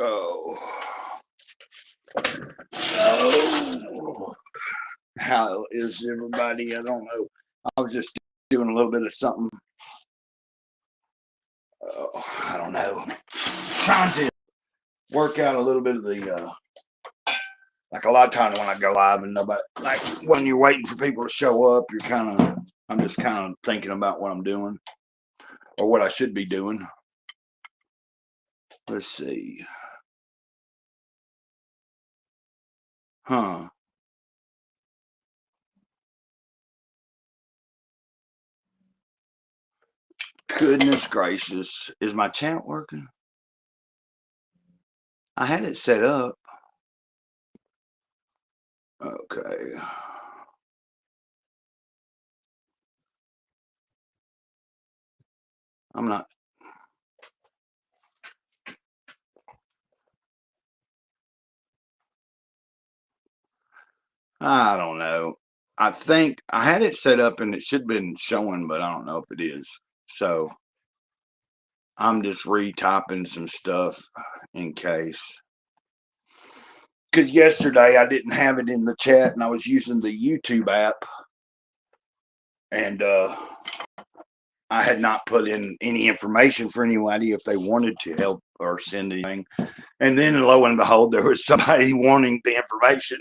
Oh, oh, how is everybody? I don't know. I was just doing a little bit of something. I don't know. Trying to work out a little bit of the, like a lot of times when I go live and nobody, like when you're waiting for people to show up, I'm just kind of thinking about what I'm doing or what I should be doing. Let's see. Huh. Goodness gracious. Is my chat working? I had it set up. Okay. I'm not. I don't know. I think I had it set up and it should have been showing, but I don't know if it is. So I'm just retyping some stuff in case. Because yesterday I didn't have it in the chat and I was using the YouTube app. And I had not put in any information for anybody if they wanted to help or send anything. And then lo and behold, there was somebody wanting the information.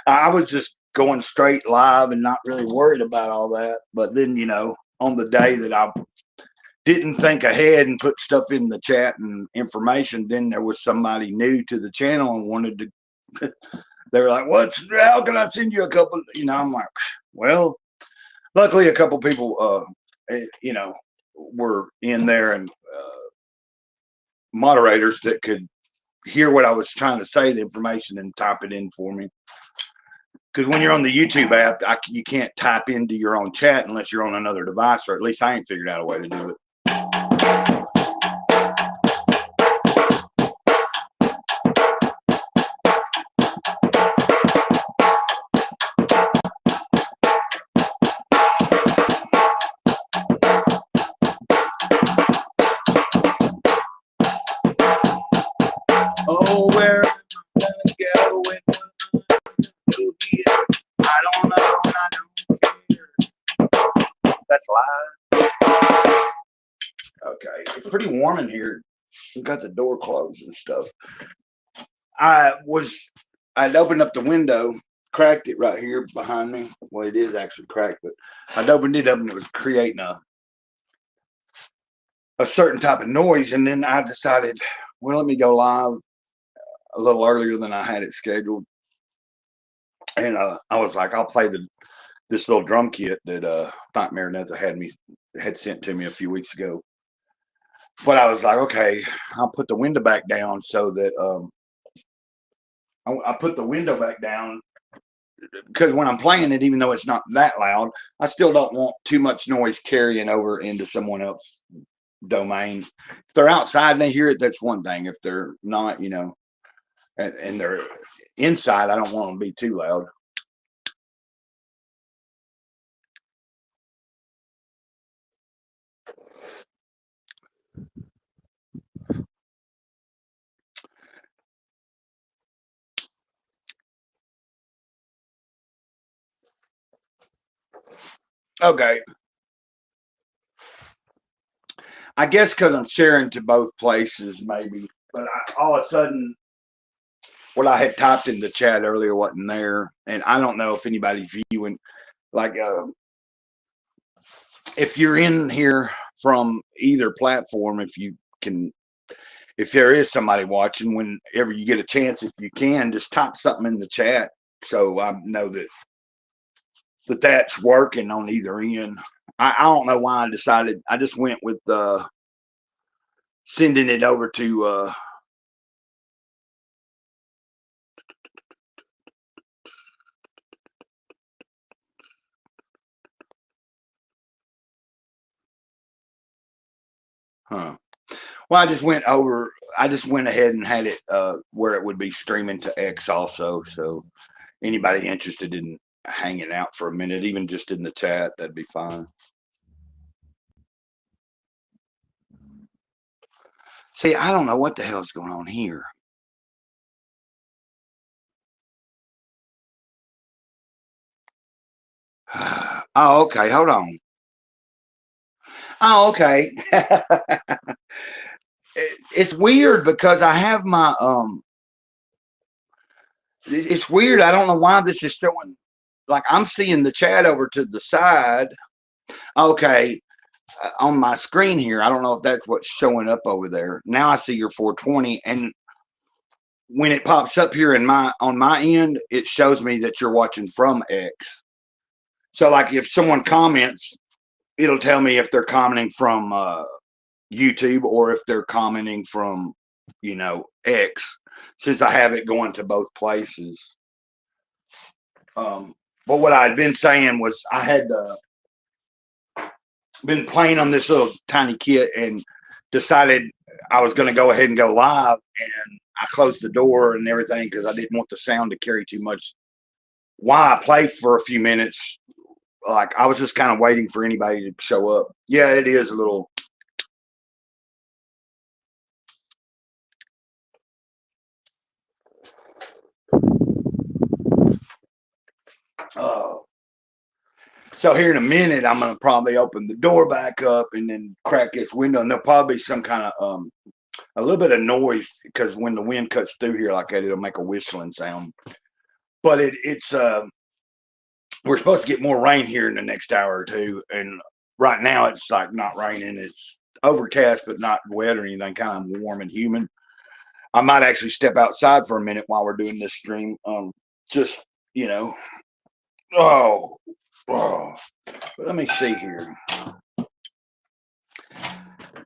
I was just going straight live and not really worried about all that. But then, on the day that I didn't think ahead and put stuff in the chat and information, then there was somebody new to the channel and wanted to, they were like, how can I send you a couple? I'm like, well, luckily a couple people, were in there and moderators that could hear what I was trying to say, the information, and type it in for me. Because when you're on the YouTube app, you can't type into your own chat unless you're on another device, or at least I ain't figured out a way to do it. Oh, where am I gonna go when I'm here? I don't know, and I don't care. That's live. Okay, it's pretty warm in here. We've got the door closed and stuff. I'd opened up the window, cracked it right here behind me. Well, it is actually cracked, but I'd opened it up and it was creating a certain type of noise. And then I decided, well, let me go live a little earlier than I had it scheduled. And I was like, I'll play this little drum kit that Nightmare Netha had sent to me a few weeks ago. But I was like, okay, I'll put the window back down so that I put the window back down because when I'm playing it, even though it's not that loud, I still don't want too much noise carrying over into someone else's domain. If they're outside and they hear it, that's one thing. If they're not, and they're inside, I don't want them to be too loud. Okay. I guess because I'm sharing to both places, maybe. But all of a sudden, what I had typed in the chat earlier wasn't there. And I don't know if anybody's viewing. Like, if you're in here from either platform, if there is somebody watching, whenever you get a chance, if you can, just type something in the chat so I know that's working on either end. I don't know why I decided. I just went with sending it over to well, I just went ahead and had it where it would be streaming to X also. So anybody interested in hanging out for a minute, even just in the chat, that'd be fine. See, I don't know what the hell's going on here. Oh, okay. Hold on. Oh, okay. It's weird because I have my it's weird. I don't know why this is showing. Like I'm seeing the chat over to the side. Okay, on my screen here. I don't know if that's what's showing up over there. Now I see your 420, and when it pops up here in my on my end, it shows me that you're watching from X. So like if someone comments, it'll tell me if they're commenting from YouTube or if they're commenting from, X, since I have it going to both places. But what I had been saying was I had been playing on this little tiny kit and decided I was going to go ahead and go live. And I closed the door and everything because I didn't want the sound to carry too much. While I played for a few minutes, like I was just kind of waiting for anybody to show up. Yeah, it is a little. So here in a minute, I'm gonna probably open the door back up and then crack this window, and there'll probably be some kind of a little bit of noise because when the wind cuts through here like that, it'll make a whistling sound. But it's we're supposed to get more rain here in the next hour or two, and right now it's like not raining. It's overcast but not wet or anything, kind of warm and humid. I might actually step outside for a minute while we're doing this stream. Just you know, oh, oh. But let me see here.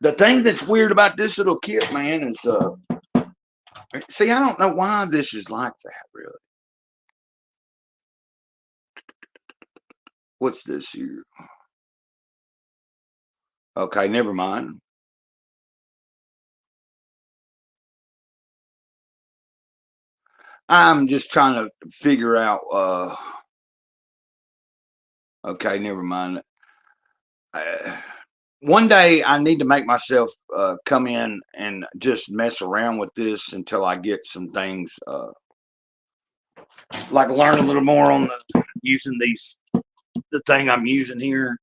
The thing that's weird about this little kit, man, is see, I don't know why this is like that, really. What's this here? Okay, never mind. I'm just trying to figure out. Okay, never mind. One day I need to make myself come in and just mess around with this until I get some things like learn a little more on using the thing I'm using here.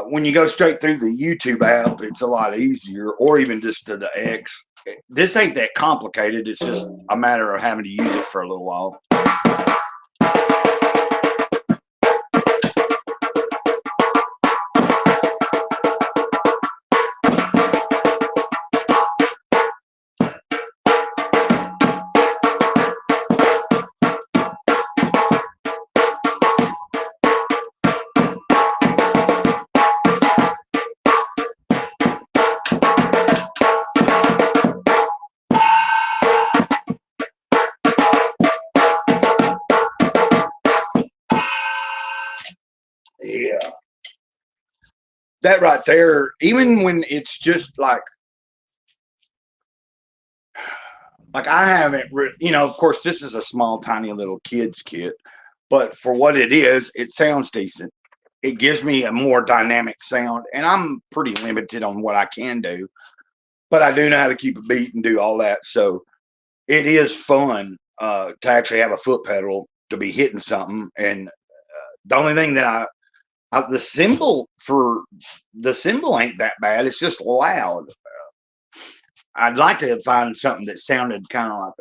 When you go straight through the YouTube app, it's a lot easier, or even just to the X. This ain't that complicated. It's just a matter of having to use it for a little while. Yeah. That right there, even when it's just like I haven't, of course, this is a small, tiny little kids kit, but for what it is, it sounds decent. It gives me a more dynamic sound, and I'm pretty limited on what I can do, but I do know how to keep a beat and do all that. So it is fun to actually have a foot pedal to be hitting something. And the only thing that the cymbal ain't that bad. It's just loud. I'd like to find something that sounded kind of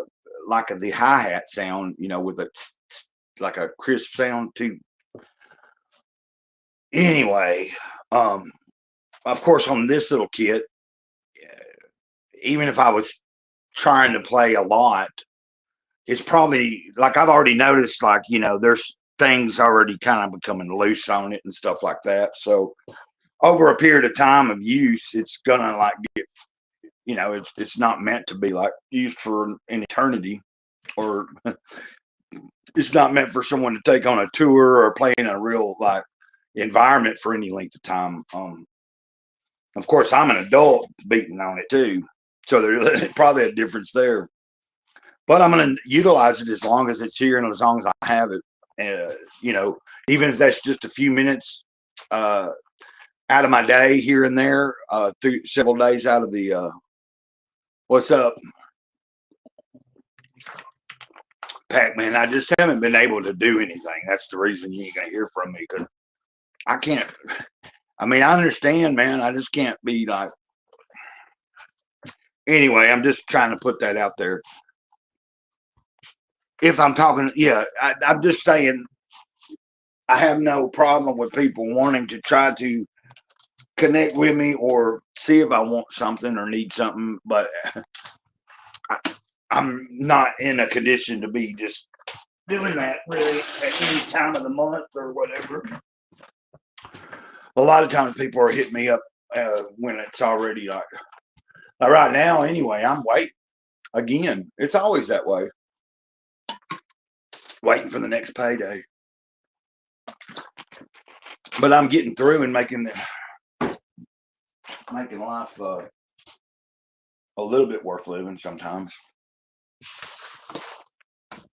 like the hi hat sound, with a like a crisp sound too. Anyway, of course, on this little kit, even if I was trying to play a lot, it's probably like I've already noticed, like there's things already kind of becoming loose on it and stuff like that. So over a period of time of use, it's gonna like get, it's not meant to be like used for an eternity, or it's not meant for someone to take on a tour or play in a real like environment for any length of time. Of course, I'm an adult beating on it too, so there's probably a difference there. But I'm going to utilize it as long as it's here and as long as I have it. Even if that's just a few minutes out of my day here and there, through several days out of the What's up, Pac-Man? I just haven't been able to do anything. That's the reason you ain't gonna hear from me, because I can't. I mean, I understand, man. I just can't be like. Anyway, I'm just trying to put that out there. If I'm talking, yeah, I'm just saying, I have no problem with people wanting to try to connect with me or see if I want something or need something, but I'm not in a condition to be just doing that really at any time of the month or whatever. A lot of times people are hitting me up when it's already like right now anyway, I'm waiting. Again, it's always that way. Waiting for the next payday. But I'm getting through and making life a little bit worth living sometimes.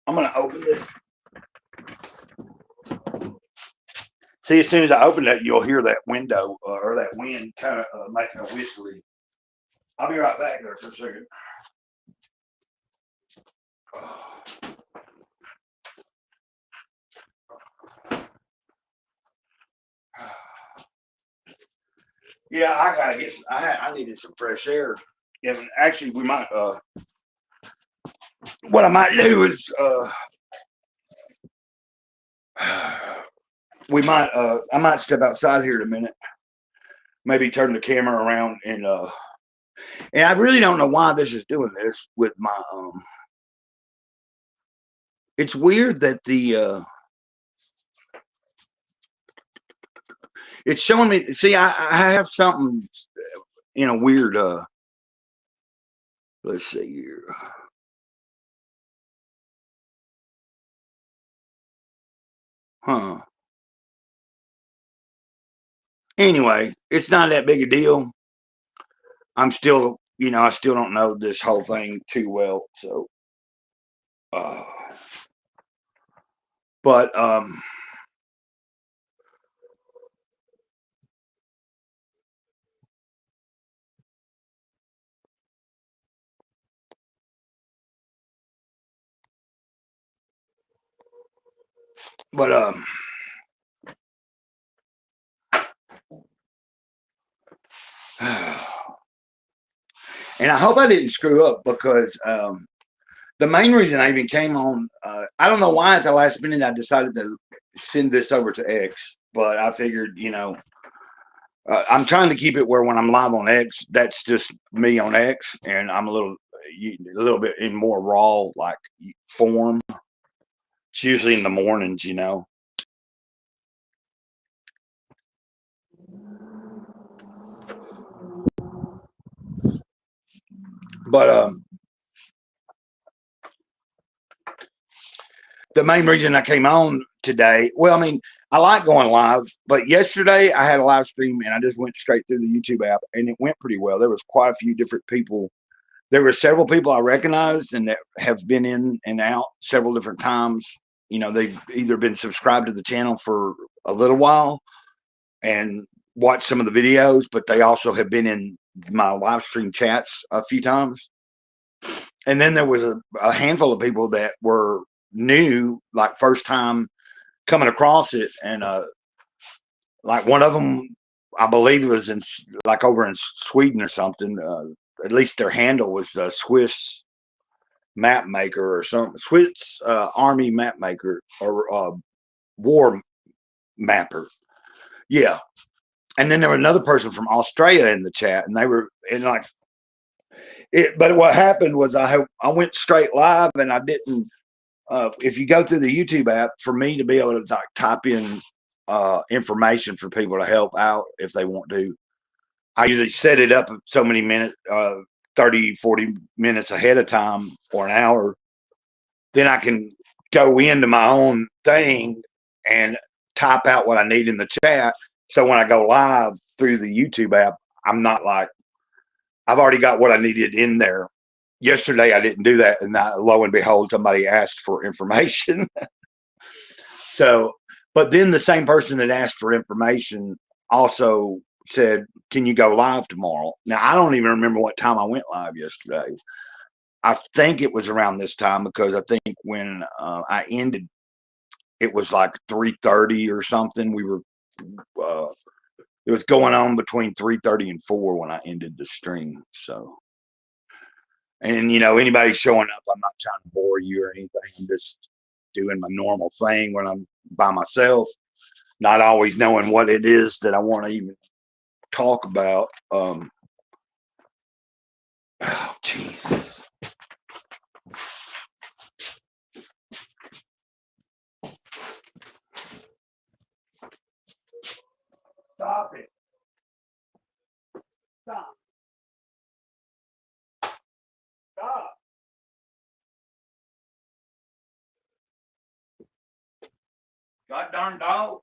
I'm going to open this. See, as soon as I open that, you'll hear that window or that wind kind of making a whistling. I'll be right back there for a second. Yeah, I gotta get. I needed some fresh air, and actually, we might. What I might do is, we might. I might step outside here in a minute. Maybe turn the camera around and I really don't know why this is doing this with my It's weird that the it's showing me. See, I have something in a weird. Let's see here. Huh. Anyway, it's not that big a deal. I'm still, I still don't know this whole thing too well. So, but but and I hope I didn't screw up, because the main reason I even came on, I don't know why at the last minute I decided to send this over to X, but I figured, I'm trying to keep it where when I'm live on X, that's just me on X, and I'm a little bit in more raw like form. It's usually in the mornings, But the main reason I came on today, well, I mean, I like going live, but yesterday I had a live stream and I just went straight through the YouTube app and it went pretty well. There was quite a few different people. There were several people I recognized and that have been in and out several different times. They've either been subscribed to the channel for a little while and watched some of the videos, but they also have been in my live stream chats a few times. And then there was a handful of people that were new, like first time coming across it. And like one of them, I believe, was in like over in Sweden or something. At least their handle was Swiss map maker or something. Swiss army map maker or war mapper. Yeah. And then there was another person from Australia in the chat, and they were in like it. But what happened was I went straight live, and I didn't. If you go through the YouTube app, for me to be able to like type in information for people to help out if they want to, I usually set it up so many minutes, 30, 40 minutes ahead of time or an hour. Then I can go into my own thing and type out what I need in the chat. So when I go live through the YouTube app, I'm not like, I've already got what I needed in there. Yesterday, I didn't do that. And lo and behold, somebody asked for information. So, but then the same person that asked for information also said, "Can you go live tomorrow?" Now I don't even remember what time I went live yesterday. I think it was around this time because I think when I ended, it was like 3:30 or something. It was going on between 3:30 and 4 when I ended the stream. So, and anybody showing up, I'm not trying to bore you or anything. I'm just doing my normal thing when I'm by myself, not always knowing what it is that I want to even talk about. Oh, Jesus. Stop it. Stop. Stop. God darn dog.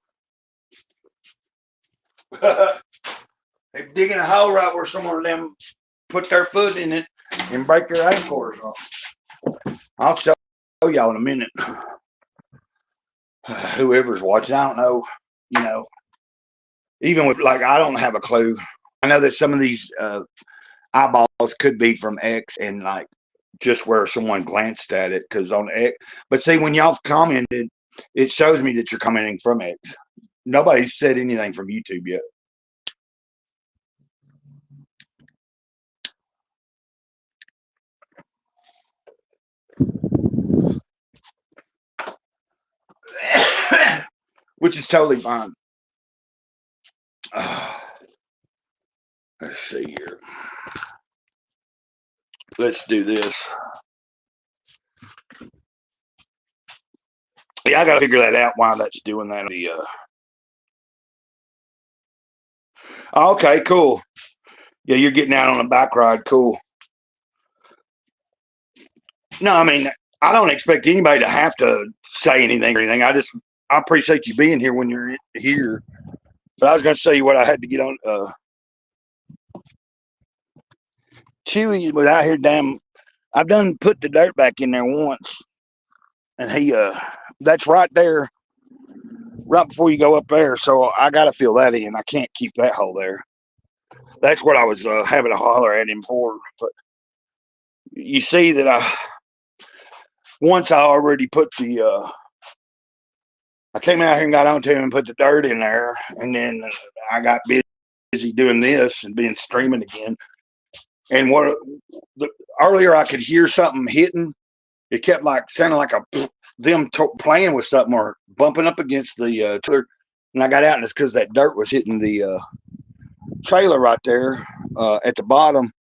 They're digging a hole right where some of them put their foot in it and break their ankles off. I'll show y'all in a minute. Whoever's watching, I don't know, even with I don't have a clue. I know that some of these eyeballs could be from X and just where someone glanced at it because on X. But see, when y'all commented, it shows me that you're commenting from X. Nobody's said anything from YouTube yet. Which is totally fine. Let's see here. Let's do this. Yeah, I got to figure that out why that's doing that. Okay, cool. Yeah, you're getting out on a bike ride. Cool. No, I mean, I don't expect anybody to have to say anything or anything. I appreciate you being here when you're here. But I was going to show you what I had to get on. Chewy was out here, damn. I've done put the dirt back in there once. And that's right there, right before you go up there. So I got to fill that in. I can't keep that hole there. That's what I was having to holler at him for. But you see that once I already put I came out here and got onto him and put the dirt in there. And then I got busy doing this and being streaming again. And earlier I could hear something hitting. It kept sounding like them playing with something or bumping up against the trailer. And I got out, and it's because that dirt was hitting the trailer right there at the bottom.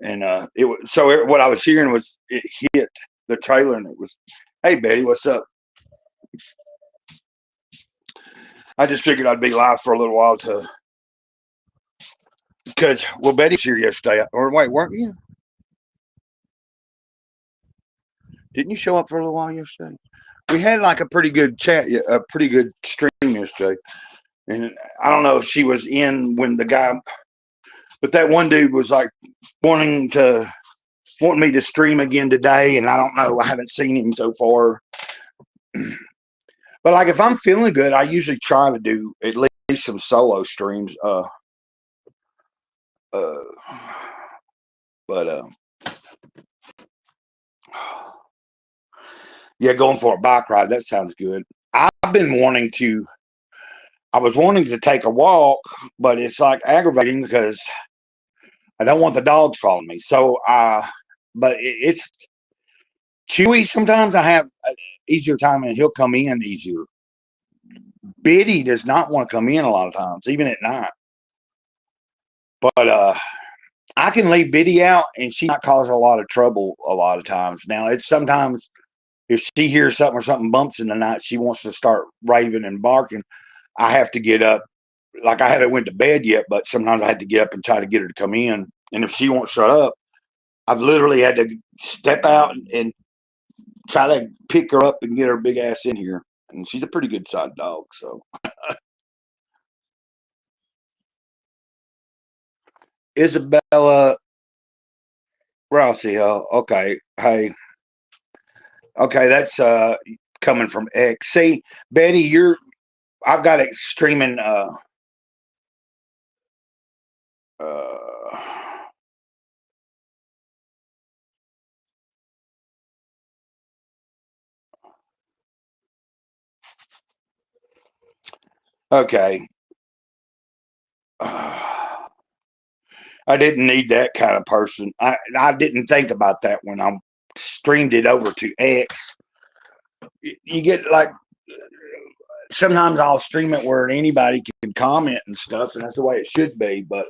And what I was hearing was it hit the trailer, and it was, "Hey, Betty, what's up?" I just figured I'd be live for a little while because Betty was here yesterday. Or wait, weren't you? Didn't you show up for a little while yesterday? We had a pretty good chat, a pretty good stream yesterday. And I don't know if she was in when the guy, but that one dude was wanting me to stream again today. And I don't know, I haven't seen him so far. But if I'm feeling good, I usually try to do at least some solo streams. Yeah, going for a bike ride. That sounds good. I was wanting to take a walk, but it's aggravating because I don't want the dogs following me. So, but it's Chewy. Sometimes I have an easier time and he'll come in easier. Biddy does not want to come in a lot of times, even at night. But I can leave Biddy out and she not cause a lot of trouble a lot of times. Now, it's sometimes if she hears something or something bumps in the night, she wants to start raving and barking. I have to get up. I haven't went to bed yet, but sometimes I had to get up and try to get her to come in. And if she won't shut up, I've literally had to step out and try to pick her up and get her big ass in here. And she's a pretty good side dog. So Isabella Rossi. Okay. Hey. Okay, that's coming from X. See, Betty, I've got it streaming Uh, okay. I didn't need that kind of person. I didn't think about that when I streamed it over to X. You get like sometimes I'll stream it where anybody can comment and stuff, and that's the way it should be. But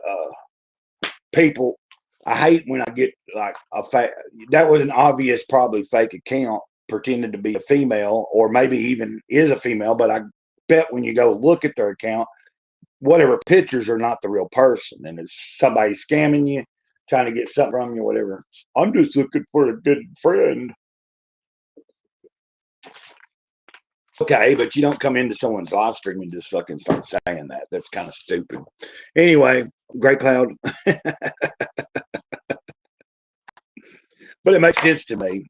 people, I hate when I get like a fake. That was an obvious, probably fake account pretending to be a female, or maybe even is a female. But I bet when you go look at their account, whatever pictures are not the real person, and it's somebody scamming you, trying to get something from you, whatever. I'm just looking for a good friend. Okay, but you don't come into someone's live stream and just fucking start saying that. That's kind of stupid. Anyway, Great Cloud. But it makes sense to me.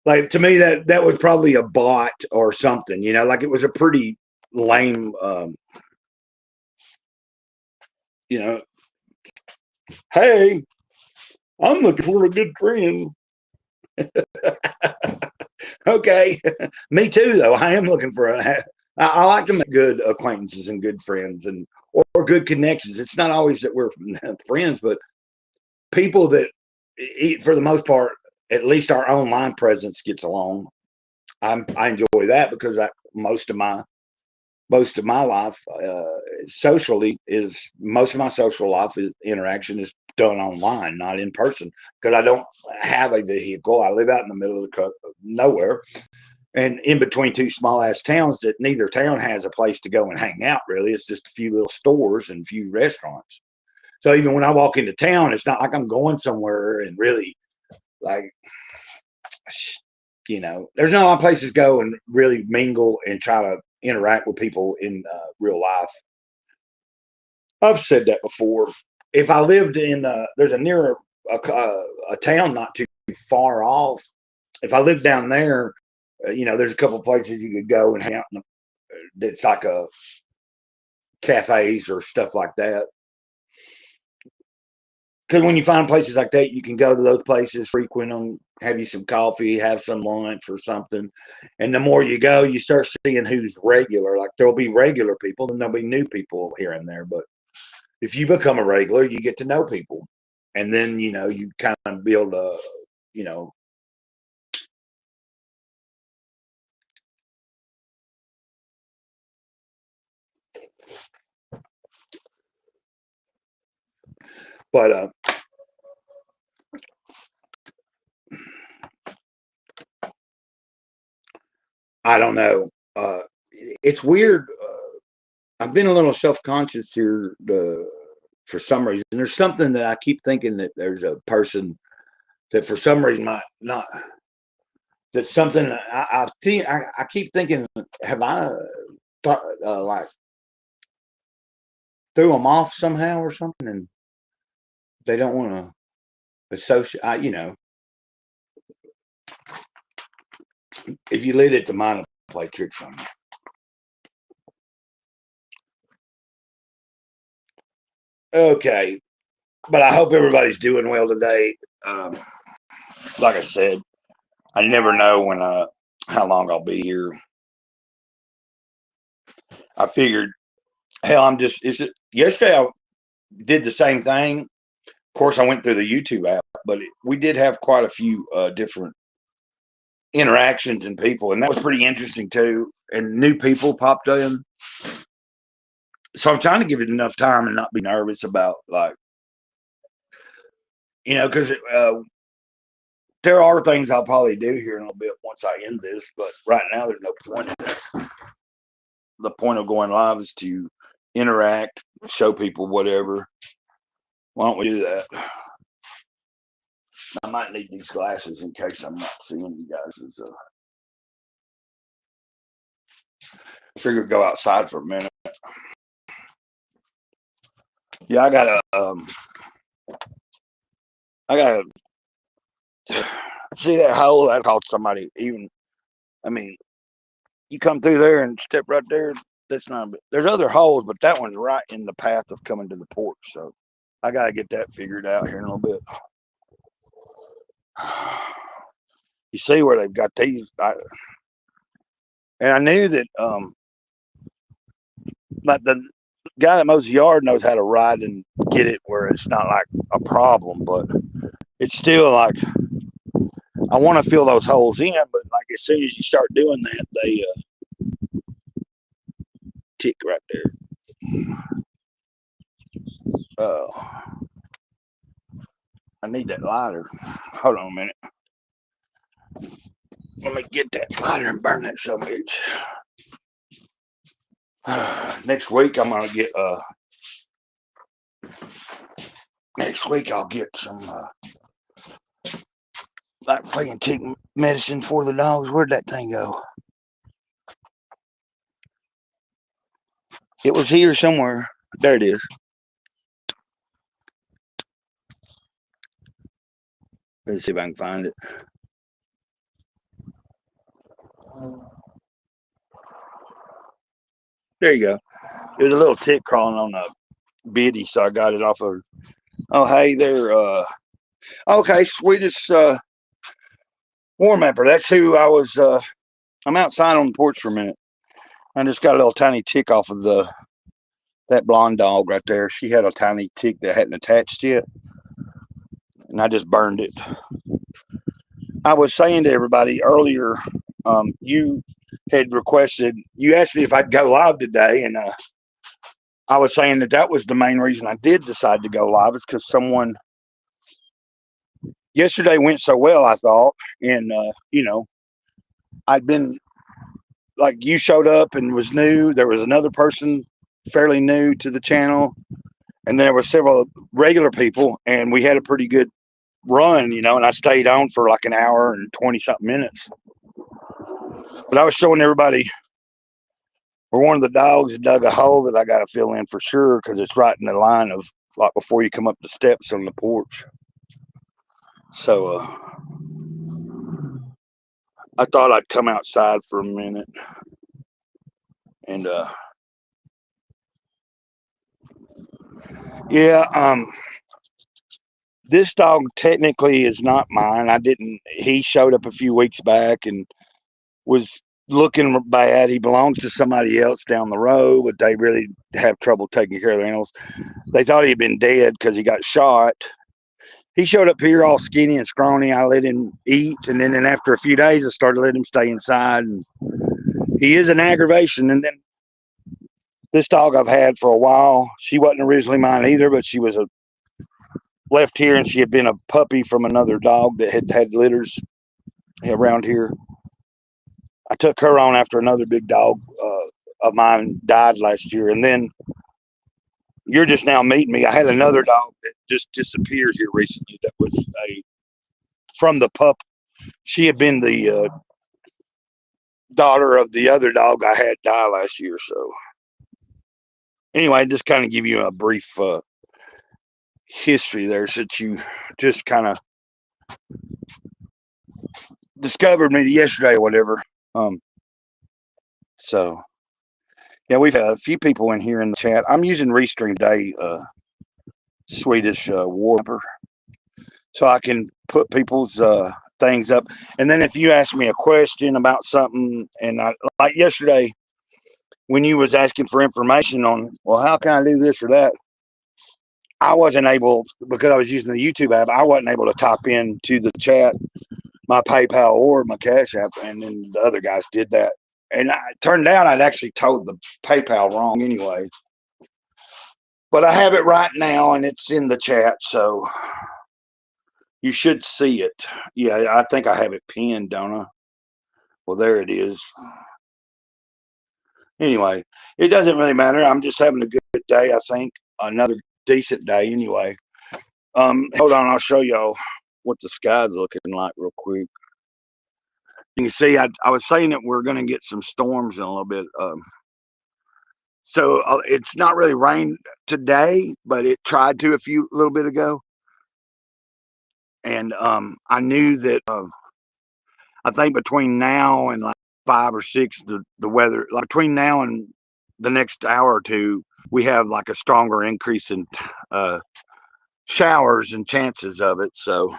Like to me, that was probably a bot or something, you know, like it was a pretty lame you know, hey, I'm looking for a good friend. Okay. Me too, though. I am looking for I like to make good acquaintances and good friends and or good connections. It's not always that we're friends, but people that, for the most part, at least our online presence gets along. I enjoy that because most of my life socially is most of my social life is interaction is done online, not in person, because I don't have a vehicle. I live out in the middle of nowhere and in between two small ass towns that neither town has a place to go and hang out. Really, it's just a few little stores and a few restaurants. So even when I walk into town, it's not like I'm going somewhere and really like, there's not a lot of places to go and really mingle and try to interact with people in real life. I've said that before. If I lived in, there's a near a town not too far off. If I lived down there, there's a couple of places you could go and hang out. That's like a cafes or stuff like that. Because when you find places like that, you can go to those places, frequent them, have you some coffee, have some lunch or something. And the more you go, you start seeing who's regular. Like there'll be regular people and there'll be new people here and there. But if you become a regular, you get to know people. And then, you kind of build a, you know, but I don't know. It's weird. I've been a little self conscious here for some reason. There's something that I keep thinking that there's a person that for some reason not that's something I think I keep thinking, have I thought, like threw them off somehow or something, and they don't want to associate. If you leave it to mine to play tricks on you. Okay, but I hope everybody's doing well today. Like I said, I never know when how long I'll be here. I figured, hell, is it yesterday? I did the same thing. Of course, I went through the YouTube app, but we did have quite a few different interactions and people, and that was pretty interesting too. And new people popped in, so I'm trying to give it enough time and not be nervous about because there are things I'll probably do here in a little bit once I end this, but right now there's no point in it. The point of going live is to interact, show people whatever. Why don't we do that? I might need these glasses in case I'm not seeing you guys. So I figured go outside for a minute. Yeah, I gotta see that hole that caught somebody. Even, I mean, you come through there and step right there. that's not. There's other holes, but that one's right in the path of coming to the porch. So I got to get that figured out here in a little bit. You see where they've got these, and I knew that but the guy that mows the yard knows how to ride and get it where it's not like a problem, but it's still like I want to fill those holes in, but like as soon as you start doing that, they tick right there. I need that lighter. Hold on a minute. Let me get that lighter and burn that so much. Next week I'm gonna get next week I'll get some like flea and tick medicine for the dogs. Where'd that thing go? It was here somewhere. There it is. Let's see if I can find it. There you go. There's a little tick crawling on a biddy, so I got it off of. Oh, hey there. Okay, sweetest warm mapper. That's who I was. I'm outside on the porch for a minute. I just got a little tiny tick off of that blonde dog right there. She had a tiny tick that hadn't attached yet, and I just burned it. I was saying to everybody earlier, you had requested. You asked me if I'd go live today, and I was saying that was the main reason I did decide to go live. Is because someone yesterday went so well, I thought, and I'd been like you showed up and was new. There was another person fairly new to the channel, and there were several regular people, and we had a pretty good run, and I stayed on for like an hour and 20 something minutes. But I was showing everybody where one of the dogs dug a hole that I got to fill in for sure because it's right in the line of like before you come up the steps on the porch. So I thought I'd come outside for a minute and yeah, this dog technically is not mine. He showed up a few weeks back and was looking bad. He belongs to somebody else down the road, but they really have trouble taking care of their animals. They thought he had been dead because he got shot. He showed up here all skinny and scrawny. I let him eat, and then after a few days, I started letting him stay inside. And he is an aggravation. And then this dog I've had for a while, she wasn't originally mine either, but she was left here, and she had been a puppy from another dog that had litters around here. I took her on after another big dog of mine died last year, and then you're just now meeting me. I had another dog that just disappeared here recently. That was from the pup. She had been the daughter of the other dog I had die last year. So anyway, just kind of give you a brief history there, since you just kind of discovered me yesterday or whatever. So yeah, we've had a few people in here in the chat. I'm using Restream Day, Swedish Warper, so I can put people's things up. And then if you ask me a question about something, and like yesterday when you was asking for information on, well, how can I do this or that? I wasn't able, because I was using the YouTube app, I wasn't able to type into the chat my PayPal or my Cash App, and then the other guys did that. And it turned out I'd actually told the PayPal wrong anyway. But I have it right now, and it's in the chat, so you should see it. Yeah, I think I have it pinned, don't I? Well, there it is. Anyway, it doesn't really matter. I'm just having a good day, I think. Another decent day anyway. Hold on, I'll show y'all what the sky's looking like real quick. You can see I was saying that we're going to get some storms in a little bit. So it's not really rained today, but it tried to a little bit ago. And I knew that I think between now and like 5 or 6, the weather, like between now and the next hour or two, we have like a stronger increase in showers and chances of it. So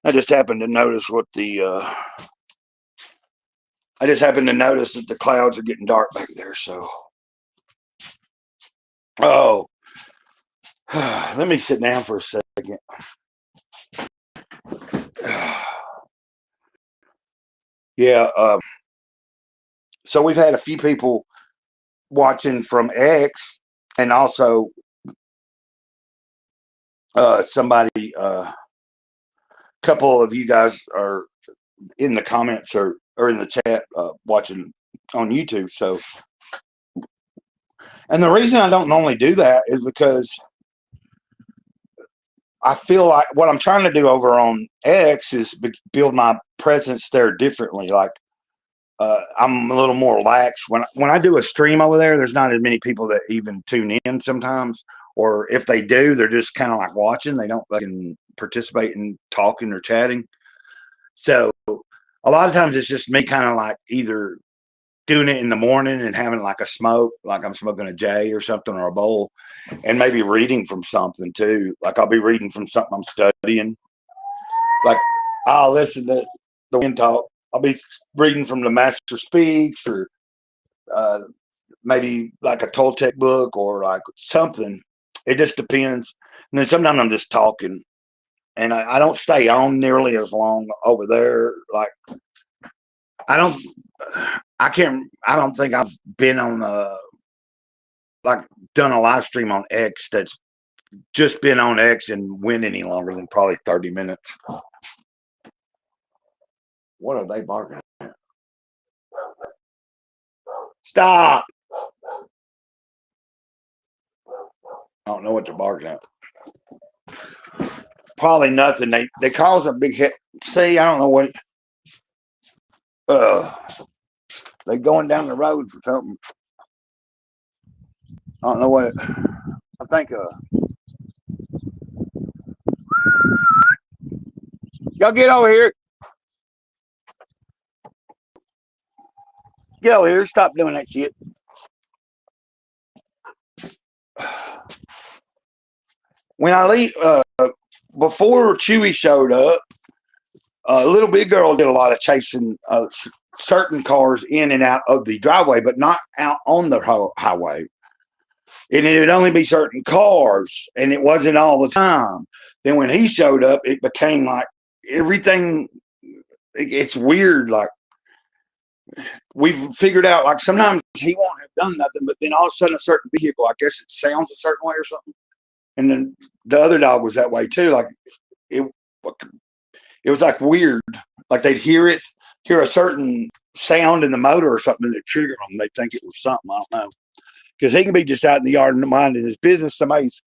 I just happened to notice I just happened to notice that the clouds are getting dark back there. So, oh, let me sit down for a second. Yeah. So we've had a few people watching from X, and also somebody, couple of you guys are in the comments or in the chat watching on YouTube. So, and the reason I don't normally do that is because I feel like what I'm trying to do over on X is build my presence there differently. Like I'm a little more lax when I do a stream over there. There's not as many people that even tune in sometimes, or if they do, they're just kind of like watching. They don't like participate in talking or chatting. So a lot of times it's just me kind of like either doing it in the morning and having like a smoke, like I'm smoking a J or something or a bowl, and maybe reading from something too. Like I'll be reading from something I'm studying. Like I'll listen to the wind talk. I'll be reading from the Master Speaks or uh, maybe like a Toltec book or like something. It just depends. And then sometimes I'm just talking, and I don't stay on nearly as long over there. Like I don't, I don't think I've been on like done a live stream on X that's just been on X and went any longer than probably 30 minutes. What are they barking at? Stop. I don't know what they're barking at. Probably nothing. They cause a big hit. See, I don't know what. They going down the road for something. I don't know what. I think. Y'all get over here. Get over here. Stop doing that shit. When I leave, before Chewy showed up, Little Big Girl did a lot of chasing certain cars in and out of the driveway, but not out on the highway. And it would only be certain cars, and it wasn't all the time. Then when he showed up, it became like everything. It's weird. Like we've figured out, like sometimes he won't have done nothing, but then all of a sudden a certain vehicle, I guess it sounds a certain way or something. And then the other dog was that way too. Like it was like weird. Like they'd hear a certain sound in the motor or something that triggered them. They'd think it was something. I don't know. Because he can be just out in the yard and minding his business. Somebody's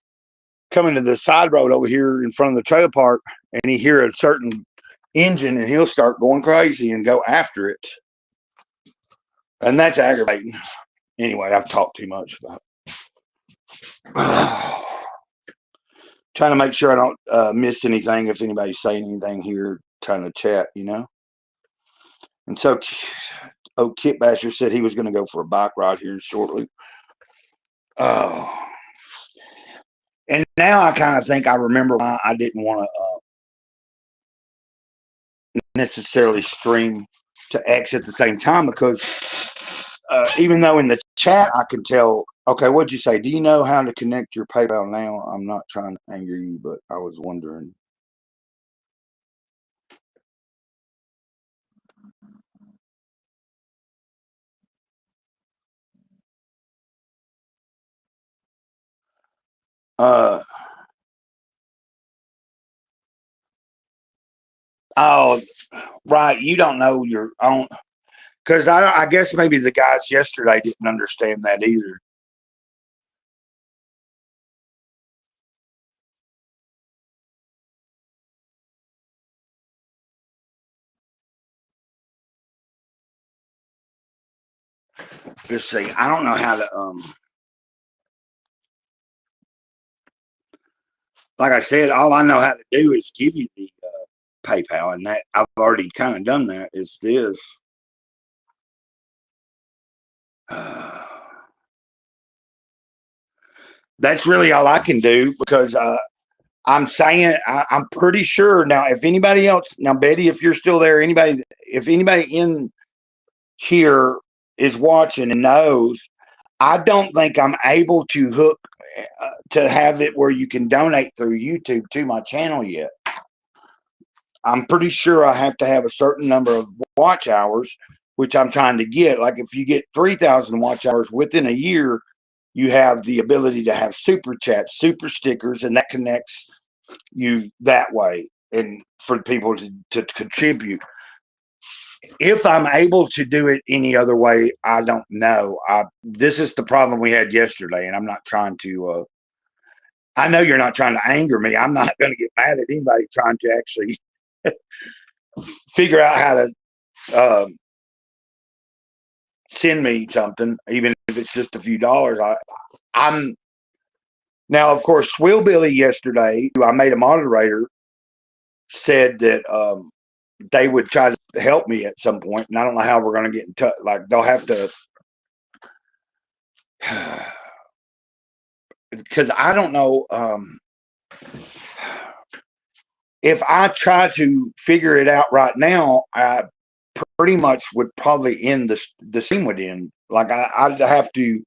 coming to the side road over here in front of the trailer park, and he hear a certain engine, and he'll start going crazy and go after it. And that's aggravating. Anyway, I've talked too much about it. Trying to make sure I don't miss anything if anybody's saying anything here, trying to chat, you know. And so, Kit Basher said he was going to go for a bike ride here shortly. Oh. And now I kind of think I remember why I didn't want to necessarily stream to X at the same time, because even though in the chat I can tell, okay, what'd you say? Do you know how to connect your PayPal now? I'm not trying to anger you, but I was wondering. Oh, right. You don't know your own, because I guess maybe the guys yesterday didn't understand that either. Let's see. I don't know how to like I said, all I know how to do is give you the PayPal, and that I've already kind of done that. Is this? that's really all I can do because I'm saying I'm pretty sure now. If anybody else now, Betty, if you're still there, if anybody in here is watching and knows, I don't think I'm able to hook to have it where you can donate through YouTube to my channel yet. I'm pretty sure I have to have a certain number of watch hours, which I'm trying to get. Like if you get 3,000 watch hours within a year, you have the ability to have super chats, super stickers, and that connects you that way and for people to contribute. If I'm able to do it any other way, I don't know. This is the problem we had yesterday, and I'm not trying to. I know you're not trying to anger me. I'm not going to get mad at anybody trying to actually figure out how to send me something, even if it's just a few dollars. I'm now, of course, Swillbilly yesterday, who I made a moderator, said that they would try to help me at some point, and I don't know how we're going to get in touch. Like they'll have to, because I don't know if I try to figure it out right now. I pretty much would probably end the stream would end. Like I'd have to,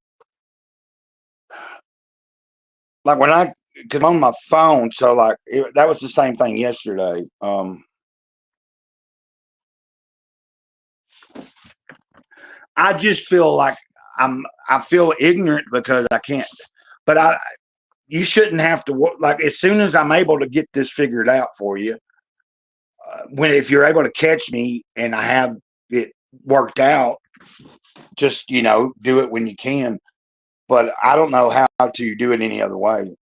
like when because I'm on my phone, so like that was the same thing yesterday. I just feel like I feel ignorant because I can't. But you shouldn't have to work. Like as soon as I'm able to get this figured out for you, if you're able to catch me and I have it worked out, just do it when you can. But I don't know how to do it any other way.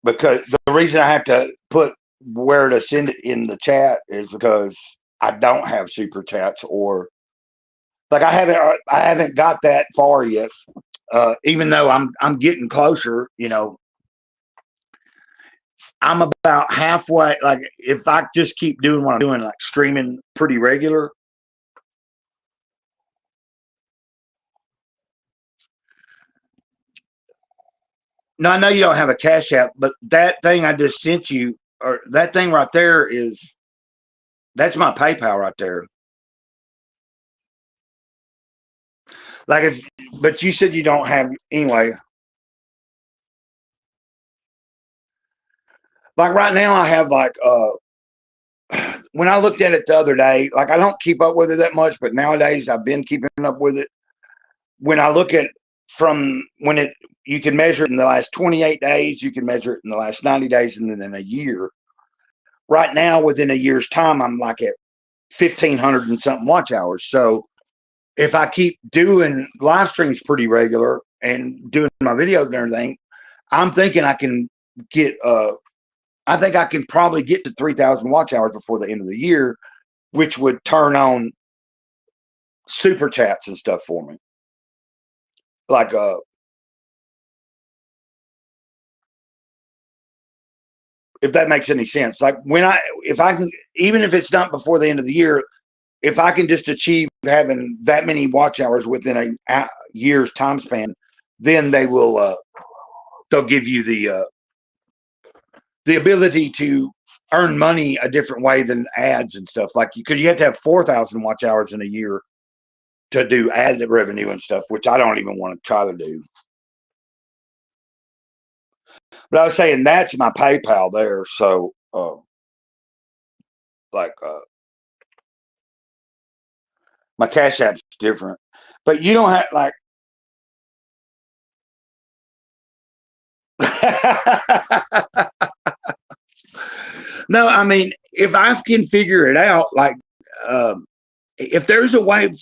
Because the reason I have to put where to send it in the chat is because I don't have super chats, or like I haven't got that far yet. Even though I'm getting closer, I'm about halfway. Like if I just keep doing what I'm doing, like streaming pretty regular. No, I know you don't have a Cash App, but that thing I just sent you, or that thing right there, that's my PayPal right there. Like but you said you don't have anyway. Like right now, I have like when I looked at it the other day, like I don't keep up with it that much, but nowadays I've been keeping up with it. When I look at from when you can measure it in the last 28 days, you can measure it in the last 90 days, and then in a year. Right now, within a year's time, I'm like at 1,500 and something watch hours. So if I keep doing live streams pretty regular and doing my videos and everything, I'm thinking I can get I think I can probably get to 3,000 watch hours before the end of the year, which would turn on super chats and stuff for me. Like if that makes any sense. Like if I can, even if it's not before the end of the year, if I can just achieve having that many watch hours within a year's time span, then they'll give you the ability to earn money a different way than ads and stuff. Like because you have to have 4,000 watch hours in a year to do ad revenue and stuff, which I don't even want to try to do. But I was saying that's my PayPal there. So my Cash App's different. But you don't have like no, I mean, if I can figure it out, like if there's a way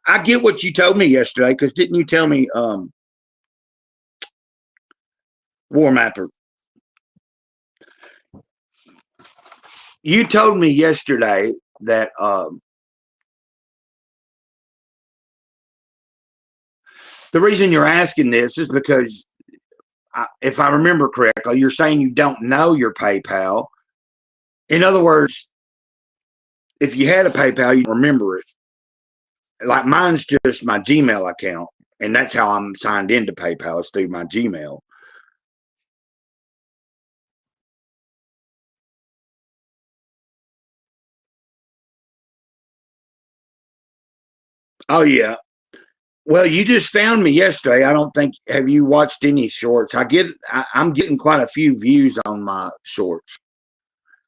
I get what you told me yesterday, because didn't you tell me War Mapper? You told me yesterday that the reason you're asking this is because if I remember correctly, you're saying you don't know your PayPal. In other words, if you had a PayPal, you remember it. like mine's just my Gmail account, and that's how I'm signed into PayPal is through my Gmail. Oh yeah. Well, you just found me yesterday. I don't think have you watched any shorts? I'm getting quite a few views on my shorts,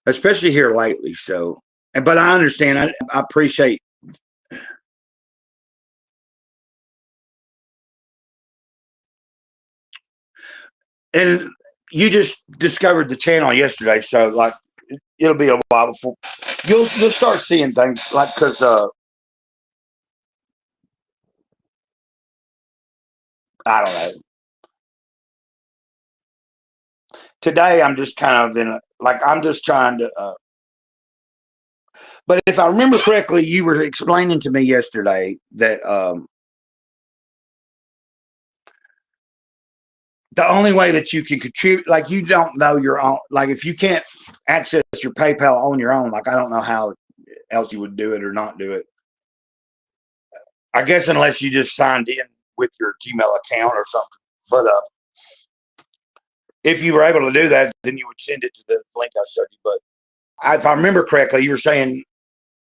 especially here lately. So, but I understand. I appreciate. And you just discovered the channel yesterday, so like it'll be a while before you'll start seeing things like because I don't know. Today I'm just kind of in a like I'm just trying to. But if I remember correctly, you were explaining to me yesterday that the only way that you can contribute, like you don't know your own, like if you can't access your PayPal on your own, like I don't know how else you would do it or not do it. I guess unless you just signed in with your Gmail account or something. But if you were able to do that, then you would send it to the link I showed you. But if I remember correctly, you were saying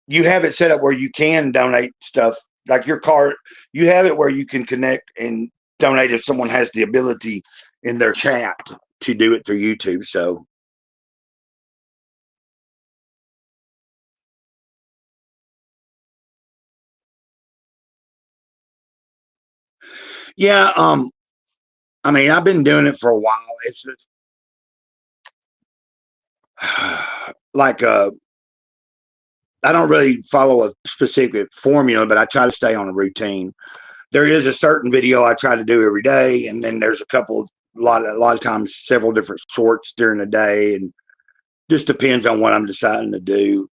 you have it set up where you can donate stuff like your card. You have it where you can connect and donate if someone has the ability in their chat to do it through YouTube. So yeah, I mean, I've been doing it for a while. It's just like I don't really follow a specific formula, but I try to stay on a routine. There is a certain video I try to do every day, and then there's a lot of times several different sorts during the day, and just depends on what I'm deciding to do.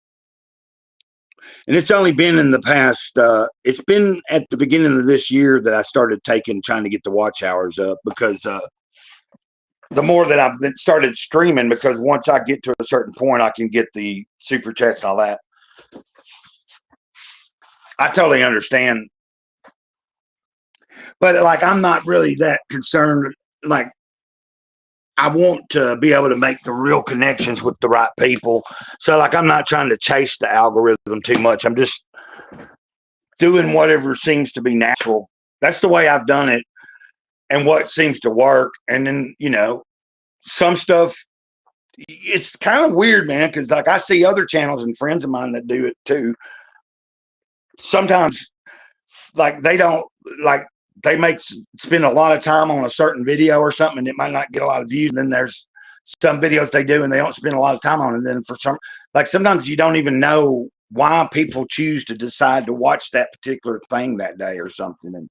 And it's only been in the past. It's been at the beginning of this year that I started trying to get the watch hours up because the more that I've been started streaming, because once I get to a certain point, I can get the super chats and all that. I totally understand, but like I'm not really that concerned. Like I want to be able to make the real connections with the right people. So like I'm not trying to chase the algorithm too much. I'm just doing whatever seems to be natural. That's the way I've done it and what seems to work. And then, some stuff it's kind of weird, man, because like I see other channels and friends of mine that do it too. Sometimes like they don't like they spend a lot of time on a certain video or something and it might not get a lot of views. And then there's some videos they do and they don't spend a lot of time on it. And then for some like sometimes you don't even know why people choose to decide to watch that particular thing that day or something. And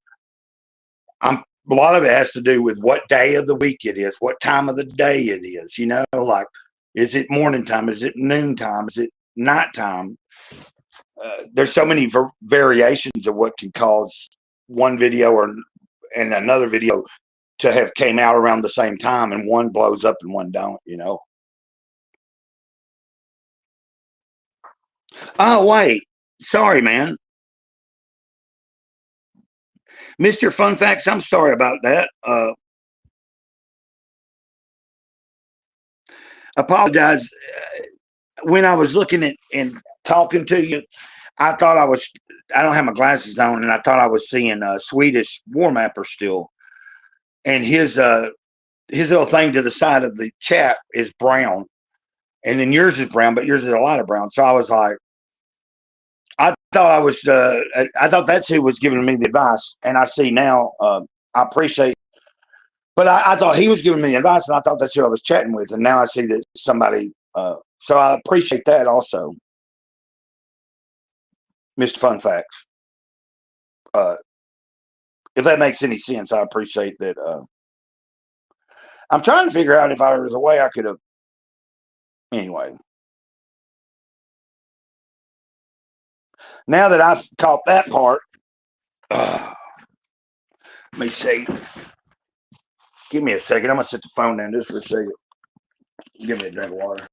a lot of it has to do with what day of the week it is, what time of the day it is, like is it morning time? Is it noon time? Is it nighttime? There's so many variations of what can cause one video and another video to have came out around the same time, and one blows up and one don't. Oh wait, sorry, man, Mr. Fun Facts. I'm sorry about that. Apologize. When I was looking at and talking to you, I thought I don't have my glasses on, and I thought I was seeing a Swedish war mapper still. And his little thing to the side of the chat is brown, and then yours is brown, but yours is a lot of brown. So I was like, I thought that's who was giving me the advice, and I see now. I appreciate, but I thought he was giving me advice, and I thought that's who I was chatting with, and now I see that somebody. So I appreciate that also, Mr. Fun Facts. Uh, if that makes any sense, I appreciate that. I'm trying to figure out if there was a way I could have. Anyway, now that I've caught that part, let me see. Give me a second. I'm gonna set the phone down just for a second. Give me a drink of water.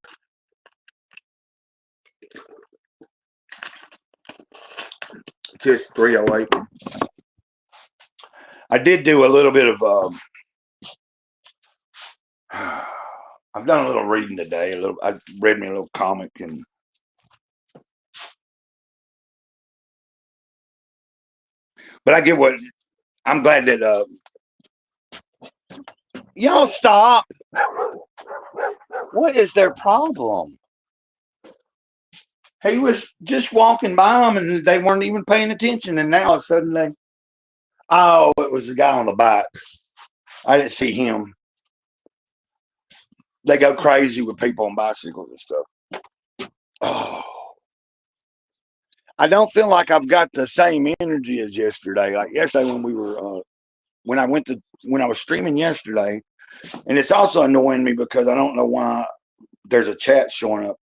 Just 308. I did do a little bit of I've done a little reading today. I read me a little comic, but I get what I'm glad that y'all stop. What is their problem? He was just walking by them and they weren't even paying attention, and now all of a sudden oh, it was the guy on the bike. I didn't see him. They go crazy with people on bicycles and stuff. Oh, I don't feel like I've got the same energy as yesterday. Like yesterday when we were, when I was streaming yesterday, and it's also annoying me because I don't know why there's a chat showing up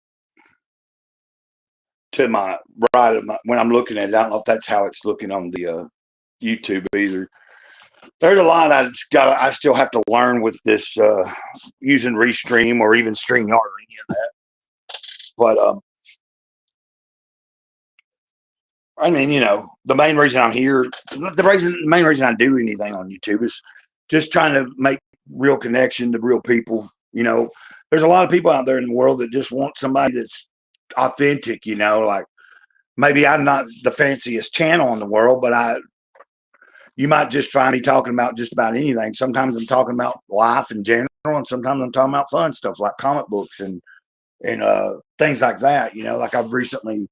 to my right of when I'm looking at it. I don't know if that's how it's looking on the YouTube either. There's a lot I still have to learn with this using Restream or even StreamYard or any of that. But I mean, the main reason I'm here, the main reason I do anything on YouTube is just trying to make real connection to real people. There's a lot of people out there in the world that just want somebody that's authentic. Like maybe I'm not the fanciest channel in the world, but you might just find me talking about just about anything. Sometimes I'm talking about life in general, and sometimes I'm talking about fun stuff like comic books and things like that. Like I've recently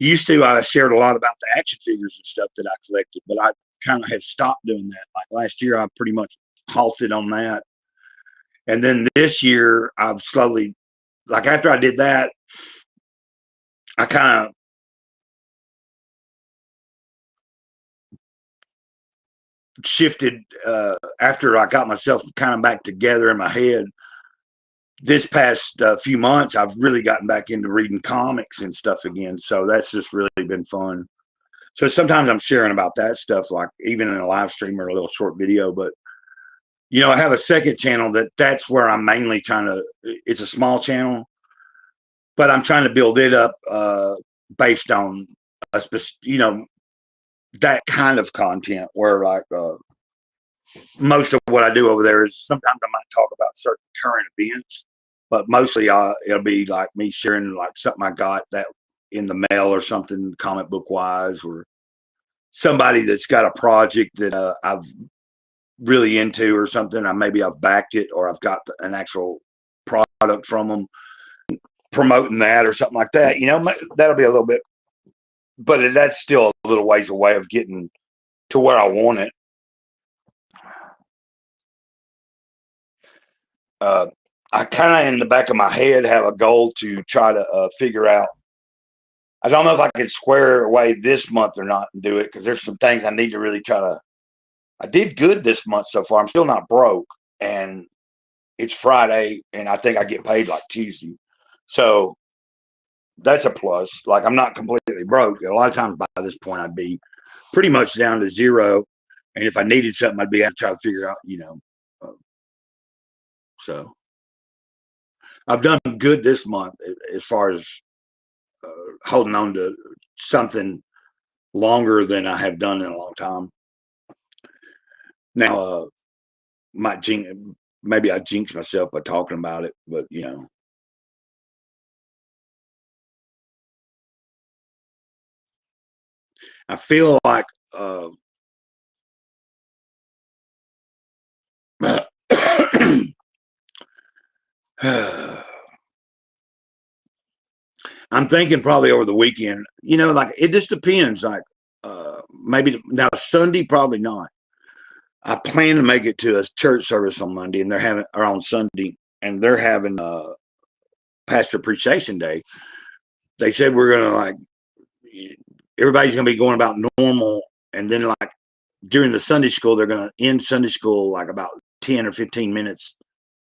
I shared a lot about the action figures and stuff that I collected, but I kind of have stopped doing that. Like last year, I pretty much halted on that. And then this year, I've slowly, like after I did that, I kind of shifted after I got myself kind of back together in my head. This past few months, I've really gotten back into reading comics and stuff again. So that's just really been fun. So sometimes I'm sharing about that stuff, like even in a live stream or a little short video. But, I have a second channel that's where I'm mainly trying to, it's a small channel, but I'm trying to build it up based on, that kind of content where like most of what I do over there is sometimes I might talk about certain current events, but mostly it'll be like me sharing like something I got that in the mail or something comic book wise, or somebody that's got a project that I've really into or something. Maybe I've backed it or I've got an actual product from them, promoting that or something like that. That'll be a little bit, but that's still a little ways away of getting to where I want it. I kind of in the back of my head have a goal to try to figure out. I don't know if I can square away this month or not and do it because there's some things I need to really try to. I did good this month so far. I'm still not broke, and it's Friday, and I think I get paid like Tuesday, so that's a plus. Like I'm not completely broke. A lot of times by this point, I'd be pretty much down to zero, and if I needed something, I'd be able to try to figure out, so I've done good this month as far as holding on to something longer than I have done in a long time. Now, maybe I jinx myself by talking about it, but I feel like I'm thinking probably over the weekend, like it just depends. Like maybe now Sunday, probably not. I plan to make it to a church service on Monday, and or on Sunday, and they're having Pastor Appreciation Day. They said we're gonna like everybody's gonna be going about normal, and then like during the Sunday school, they're gonna end Sunday school like about 10 or 15 minutes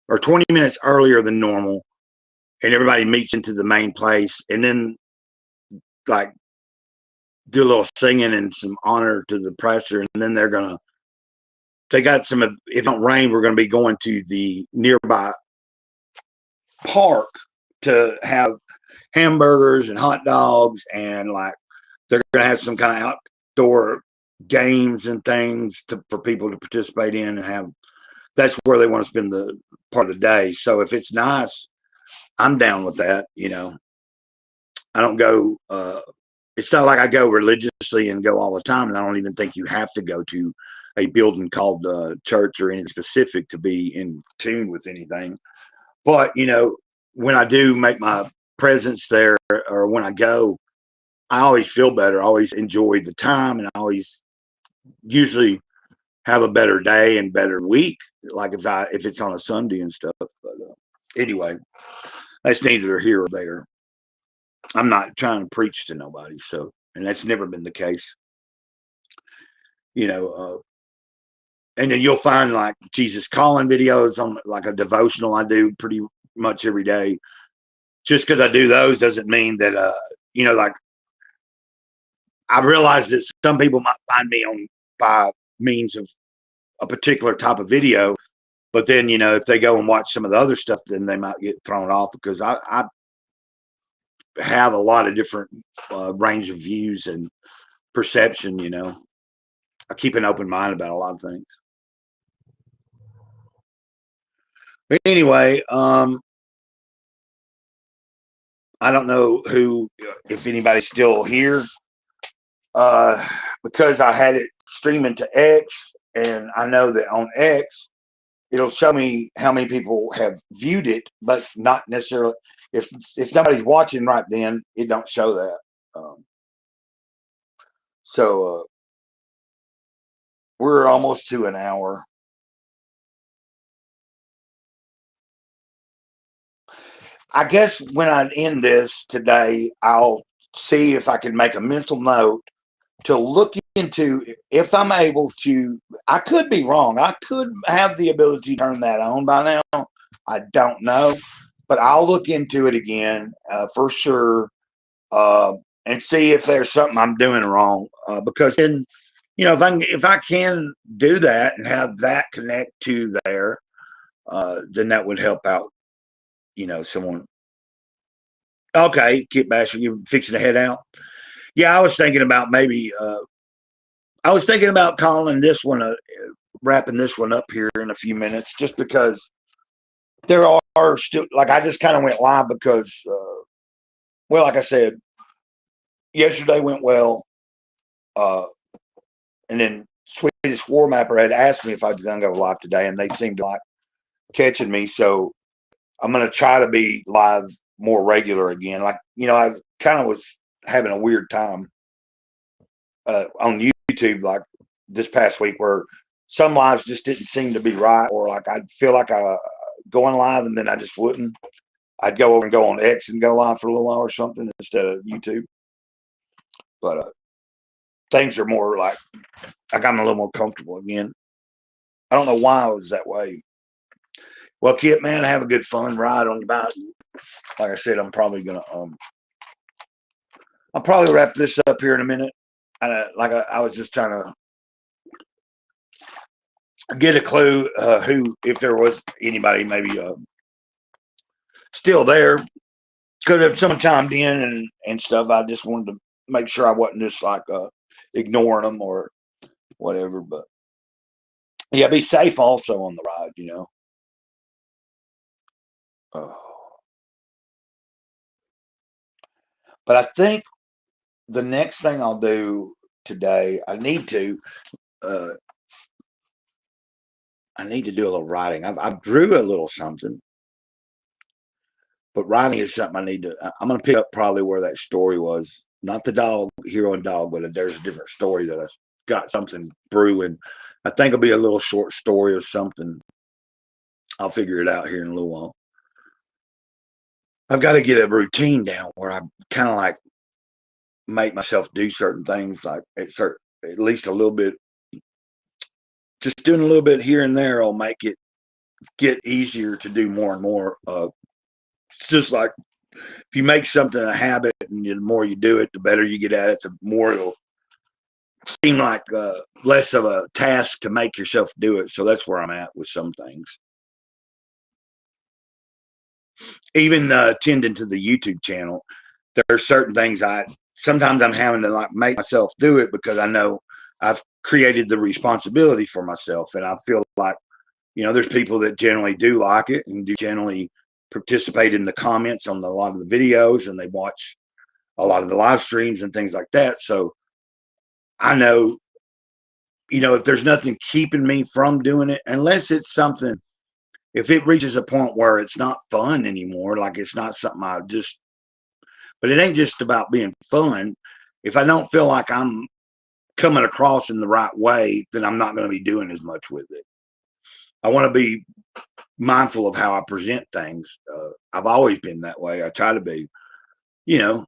or 20 minutes earlier than normal, and everybody meets into the main place, and then like do a little singing and some honor to the pastor, and then they got some, if it don't rain, we're going to be going to the nearby park to have hamburgers and hot dogs and like they're going to have some kind of outdoor games and things for people to participate in and have. That's where they want to spend the part of the day. So if it's nice, I'm down with that. I don't go. It's not like I go religiously and go all the time, and I don't even think you have to go to a building called church or anything specific to be in tune with anything. But when I do make my presence there, or when I go, I always feel better. I always enjoy the time, and I always usually have a better day and better week. Like if it's on a Sunday and stuff. But anyway, that's neither here or there. I'm not trying to preach to nobody, and that's never been the case. And then you'll find like Jesus calling videos on like a devotional I do pretty much every day. Just because I do those doesn't mean that like I realize that some people might find me on by means of a particular type of video, but then if they go and watch some of the other stuff, then they might get thrown off because I have a lot of different range of views and perception. I keep an open mind about a lot of things. But anyway, I don't know if anybody's still here, because I had it streaming to X, and I know that on X it'll show me how many people have viewed it, but not necessarily if nobody's watching right then, it don't show that. So we're almost to an hour. I guess when I end this today, I'll see if I can make a mental note to look into if I'm able to. I could be wrong. I could have the ability to turn that on by now. I don't know, but I'll look into it again for sure, and see if there's something I'm doing wrong. Because then, if I can do that and have that connect to there, then that would help out. Someone. Okay, Kit Basher, you fixing to head out? Yeah, I was thinking about maybe. I was thinking about calling this one, wrapping this one up here in a few minutes, just because there are still, like, I just kind of went live because, well, like I said, yesterday went well, and then Swedish War Mapper had asked me if I was going to go live today, and they seemed to like catching me, so I'm going to try to be live more regular again. Like, I kind of was having a weird time on YouTube, like this past week, where some lives just didn't seem to be right, or like I'd feel like I going live and then I just wouldn't. I'd go over and go on X and go live for a little while or something instead of YouTube. But things are more like I'm a little more comfortable again. I don't know why I was that way. Well, Kit, man, have a good fun ride on your bike. Like I said, I'm probably gonna I'll probably wrap this up here in a minute. I was just trying to get a clue who, if there was anybody maybe still there, because if someone chimed in and stuff, I just wanted to make sure I wasn't just like ignoring them or whatever. But yeah, be safe also on the ride. But I think the next thing I'll do today, I need to do a little writing. I drew a little something, but writing is something I need to. I'm going to pick up probably where that story was, not the dog, hero and dog, but there's a different story that I've got something brewing. I think it'll be a little short story or something. I'll figure it out here in a little while. I've got to get a routine down where I kind of like make myself do certain things, like at least a little bit. Just doing a little bit here and there will make it get easier to do more and more. It's just like if you make something a habit, and the more you do it, the better you get at it, the more it'll seem like less of a task to make yourself do it. So that's where I'm at with some things. Even tending to the YouTube channel, there are certain things I sometimes I'm having to like make myself do it because I know I've created the responsibility for myself. And I feel like, there's people that generally do like it and do generally participate in the comments on a lot of the videos, and they watch a lot of the live streams and things like that. So I know, if there's nothing keeping me from doing it, unless it's something, if it reaches a point where it's not fun anymore, like it's not something but it ain't just about being fun. If I don't feel like I'm coming across in the right way, then I'm not going to be doing as much with it. I want to be mindful of how I present things. I've always been that way. I try to be, you know,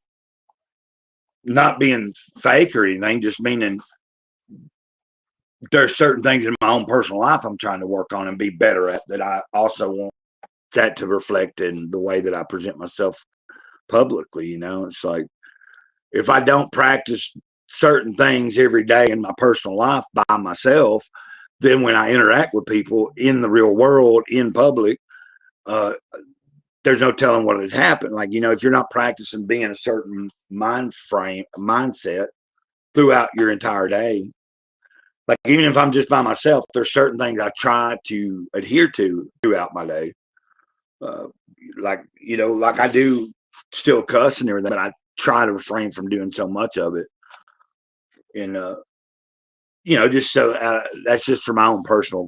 not being fake or anything, just meaning there's certain things in my own personal life I'm trying to work on and be better at, that I also want that to reflect in the way that I present myself publicly. It's like, if I don't practice certain things every day in my personal life by myself, then when I interact with people in the real world, in public, uh, there's no telling what would happen. Like, if you're not practicing being a certain mindset throughout your entire day, like even if I'm just by myself, there's certain things I try to adhere to throughout my day. Uh, like I do still cuss and everything, but I try to refrain from doing so much of it. And, just so that's just for my own personal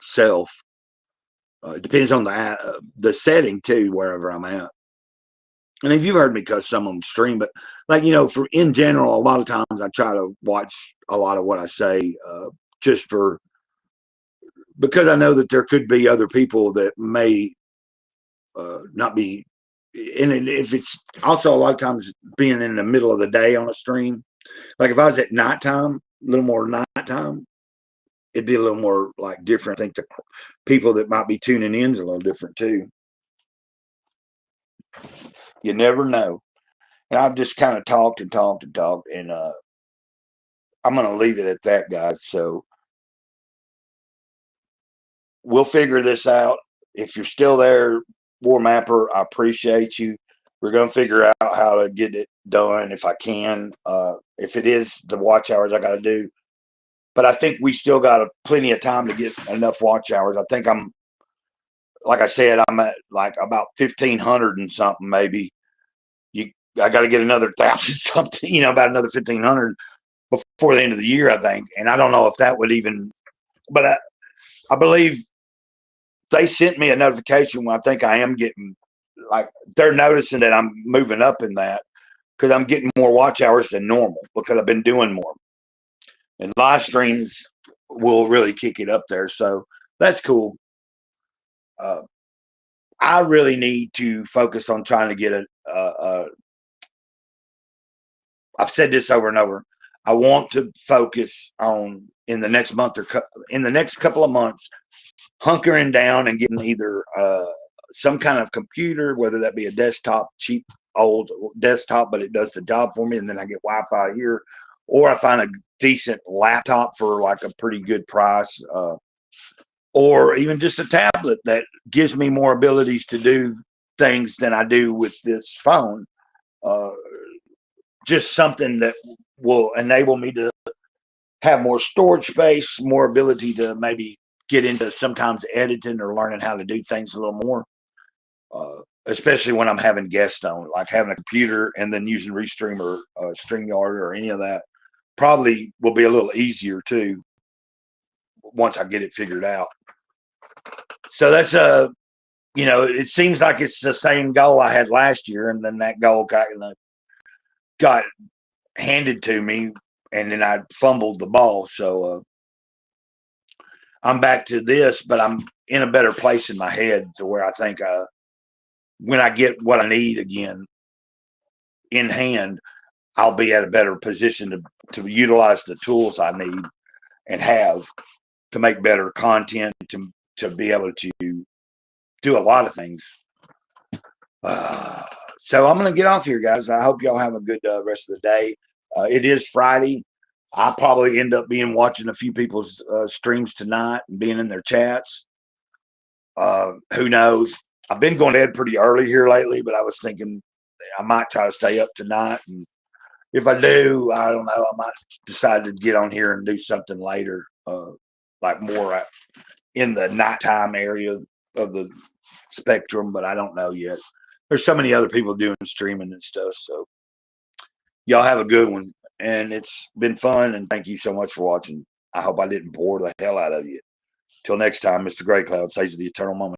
self. It depends on the setting too, wherever I'm at. And if you've heard me cuss some on the stream, but like, for in general, a lot of times I try to watch a lot of what I say, just because I know that there could be other people that may not be. And if it's also a lot of times being in the middle of the day on a stream, like if I was at nighttime, a little more nighttime, it'd be a little more like different. I think the people that might be tuning in is a little different too. You never know. And I've just kind of talked and talked and talked, and I'm going to leave it at that, guys. So we'll figure this out. If you're still there, War Mapper, I appreciate you. We're going to figure out how to get it done if I can. If it is the watch hours I got to do, but I think we still got plenty of time to get enough watch hours. I think like I said, I'm at like about 1,500 and something, maybe. I got to get another 1,000 something, about another 1,500 before the end of the year, I think. And I don't know if that would even, but I believe they sent me a notification when I think I am getting, like, they're noticing that I'm moving up in that because I'm getting more watch hours than normal because I've been doing more. And live streams will really kick it up there. So that's cool. I really need to focus on trying to get I've said this over and over. I want to focus on in the next month in the next couple of months, hunkering down and getting either some kind of computer, whether that be a desktop, cheap old desktop, but it does the job for me, and then I get Wi-Fi here, or I find a decent laptop for like a pretty good price, or even just a tablet that gives me more abilities to do things than I do with this phone. Just something that will enable me to have more storage space, more ability to maybe get into sometimes editing or learning how to do things a little more, especially when I'm having guests on, like having a computer and then using Restream or StreamYard or any of that probably will be a little easier too once I get it figured out. So that's it seems like it's the same goal I had last year, and then that goal got handed to me, and then I fumbled the ball. So I'm back to this, but I'm in a better place in my head to where I think when I get what I need again in hand, I'll be at a better position to utilize the tools I need and have to make better content, to be able to do a lot of things. So I'm going to get off here, guys. I hope y'all have a good rest of the day. It is Friday. I'll probably end up watching a few people's streams tonight and being in their chats. Who knows? I've been going to bed pretty early here lately, but I was thinking I might try to stay up tonight and if I do, I don't know. I might decide to get on here and do something later, like more in the nighttime area of the spectrum, but I don't know yet. There's so many other people doing streaming and stuff. So y'all have a good one. And it's been fun. And thank you so much for watching. I hope I didn't bore the hell out of you. Till next time, Mr. Grey Cloud says the eternal moment.